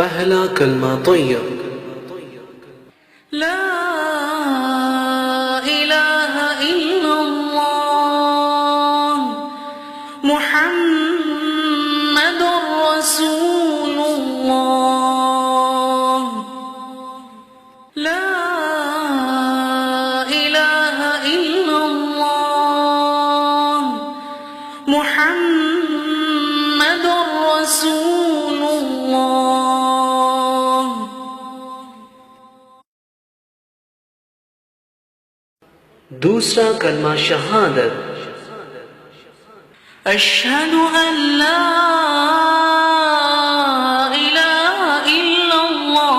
पहला कलमा तय्यब। ला इलाहा इल्लल्लाह मुहम्मदुर रसूलुल्लाह। ला इलाहा इल्लल्लाह मुहम्मदुर रसूलुल्लाह। दूसरा कलमा शहादत। अशहदु अन ला इलाहा इल्लल्लाह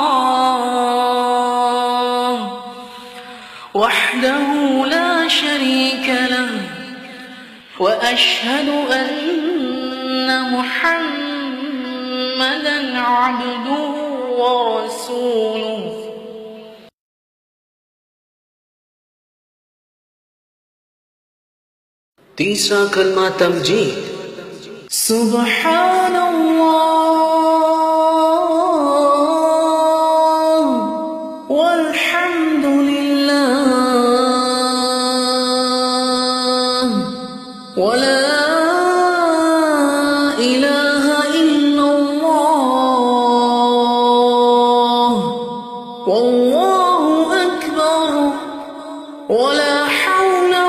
वहदहु ला शरीक लह व अशहदु अन्न मुहम्मदन अब्दुहु व रसूलुहु। तीसरा कलमा तमजीद। सुब्हानल्लाह वल्हम्दुलिल्लाह वला इलाहा इल्लल्लाह वल्लाहु अकबर वला हौला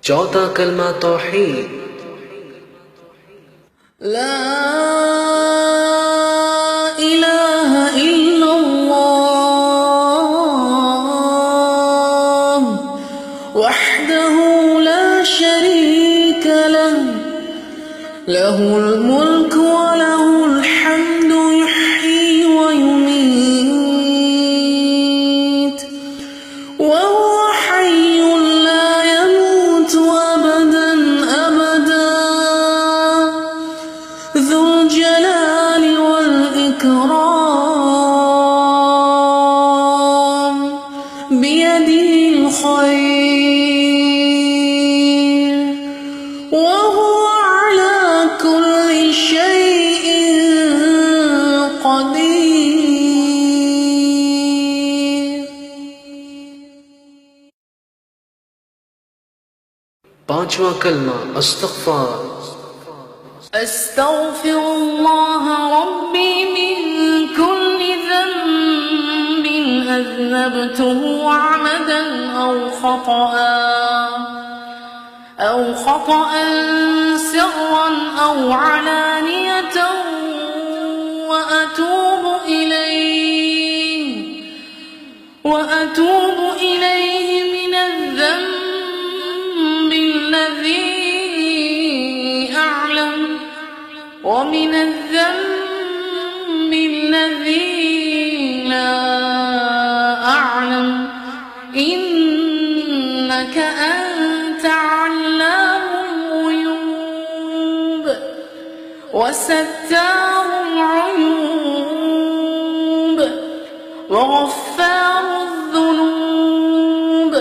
चौथा कलमा तौहीद। ला इलाहा इल्लल्लाह वहदहु ला शरीक लह लहुल मुल्क व लहुल हम्दु युह्यी व युमीत व हुवा हय्युन ला यमूतु अबदन अबदा ज़ुल जलालि वल इकराम बियदिहिल खैर व हुवा अला कुल्लि शैइन क़दीर। पांचवा कलमा अस्तग़फ़ार। अस्तग़फ़िरुल्लाह रब्बी मिन कुल्लि ज़ंबिन अज़नबतुहु अमदन أو خطأ سرا أو علانية وأتوب إليه من الذنب الذي أعلم ومن الذنب الذي لا أعلم إنك أنت علام الغيوب وستار العيوب وغفار الذنوب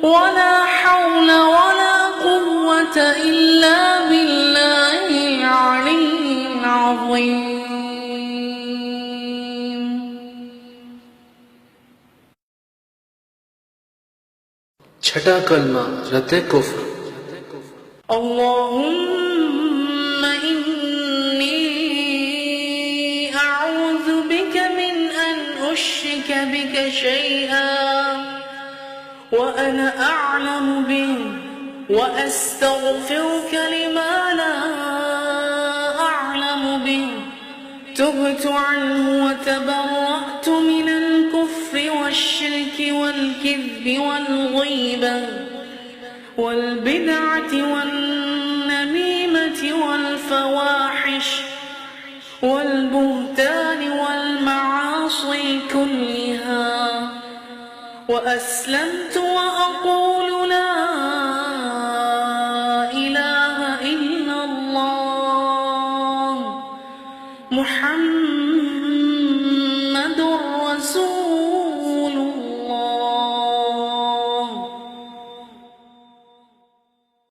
ولا حول ولا قوة إلا بالله العلي العظيم। छठा कलमा रद्द कुफ्र। اللهم إني أعوذ بك من أن أشرك بك شيئا وأنا أعلم به وأستغفرك لما لا أعلم به تبت عنه وتبرأت من الكفر والشرك والكذب والغيبة والبدعة والنميمة والفواحش والبهتان والمعاصي كلها وأسلمت وأقول محمد رسول